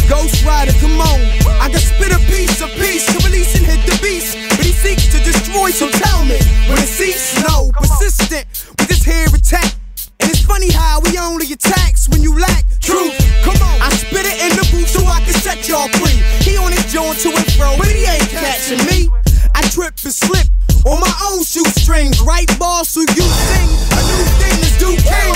Ghost Rider, come on. I can spit a piece to release and hit the beast. But he seeks to destroy, so tell me, when it cease? No, persistent with this here attack. And it's funny how we only attacks when you lack truth. Come on, I spit it in the booth so I can set y'all free. He on his joint to and fro, but he ain't catching me. I trip and slip on my own shoestrings. Right ball, so you sing. A new thing is due king.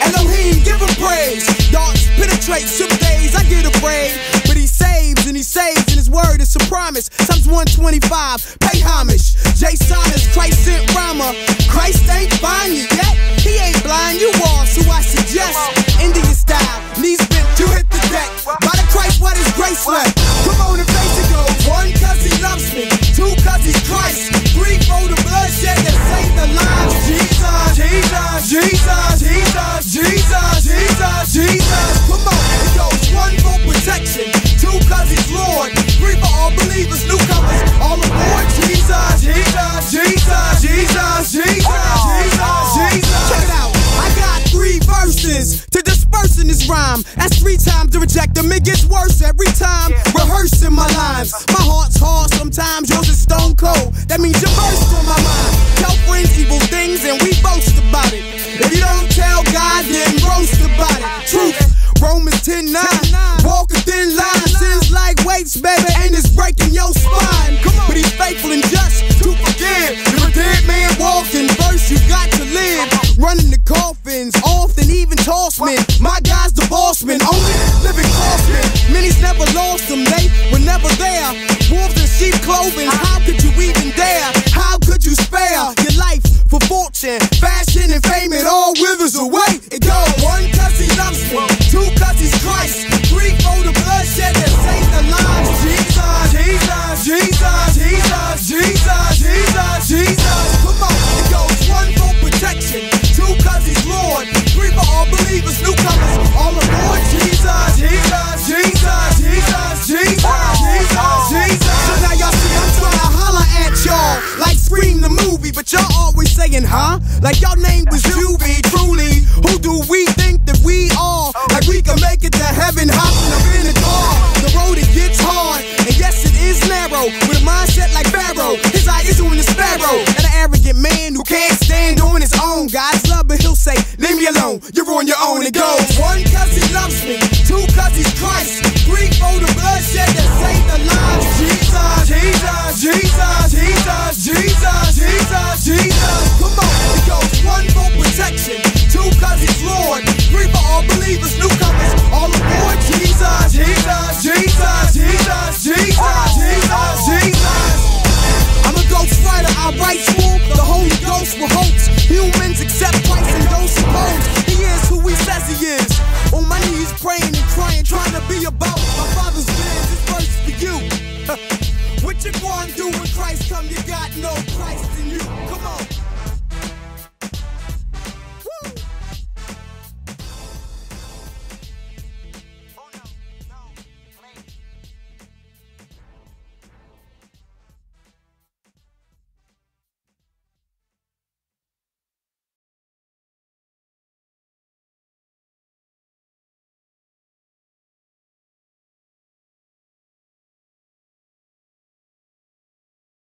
Elohim, give him praise. Darts penetrate, some days I get afraid. But he saves, and his word is a promise. Psalms 125, pay homage. Jason is Christ sent rhymer. Christ ain't find you yet. He ain't blind, you are, so I suggest Indian style, knees bent, you hit the deck. By the Christ, what is grace left? Come on and face it, go. 1, cause he loves me. 2, cause he's Christ. 3, for the bloodshed that saved the lives. Jesus, Jesus, Jesus, Jesus, Jesus, Jesus, Jesus. Come on, it goes 1 for protection. 2, cause he's Lord. 3 for all believers, newcomers, all aboard. Jesus, Jesus, Jesus, Jesus, Jesus, Jesus, Jesus. Check it out, I got 3 verses to disperse in this rhyme. That's 3 times to reject them, it gets worse every time. Rehearsing my lines, my heart's hard sometimes, yours is stone cold. That means you're burst on my mind. Tell friends evil things and we boast about it. If you don't tell God, then roast about it. Truth, Romans 10:9. Walk a thin line, sins like weights, baby, and it's breaking your spine. But he's faithful and just to forgive. You're a dead man walking, first you got to live. Running the coffins, often even toss men. My guy's the boss man, only living crossmen. Many's never lost them, they were never there. Wolves in sheep clothing, how could you even dare? How could you spare your life for fortune, fashion, and fame? It all withers away. It goes 1, cause he loves me. 2, cause he's Christ. 3, for the bloodshed that saved the lives. Jesus, Jesus, Jesus, Jesus, Jesus, Jesus, Jesus. Come on, it goes 1 for protection. 2, cause he's Lord. 3 for all believers, newcomers, all aboard. Jesus, Jesus, Jesus, Jesus, Jesus, Jesus, Jesus. So now y'all see I'm trying to holler at y'all like Scream the movie, but y'all always saying, huh? Like y'all name was Juvie, truly. Who do we think that we are? Like we can make it to heaven, hopping up in the car. The road it gets hard, and yes it is narrow. With a mindset like Pharaoh, his eye is on the sparrow. And an arrogant man who can't stand on his own. God's love, but he'll say, leave me alone, you're on your own. It goes 1, cause he loves me.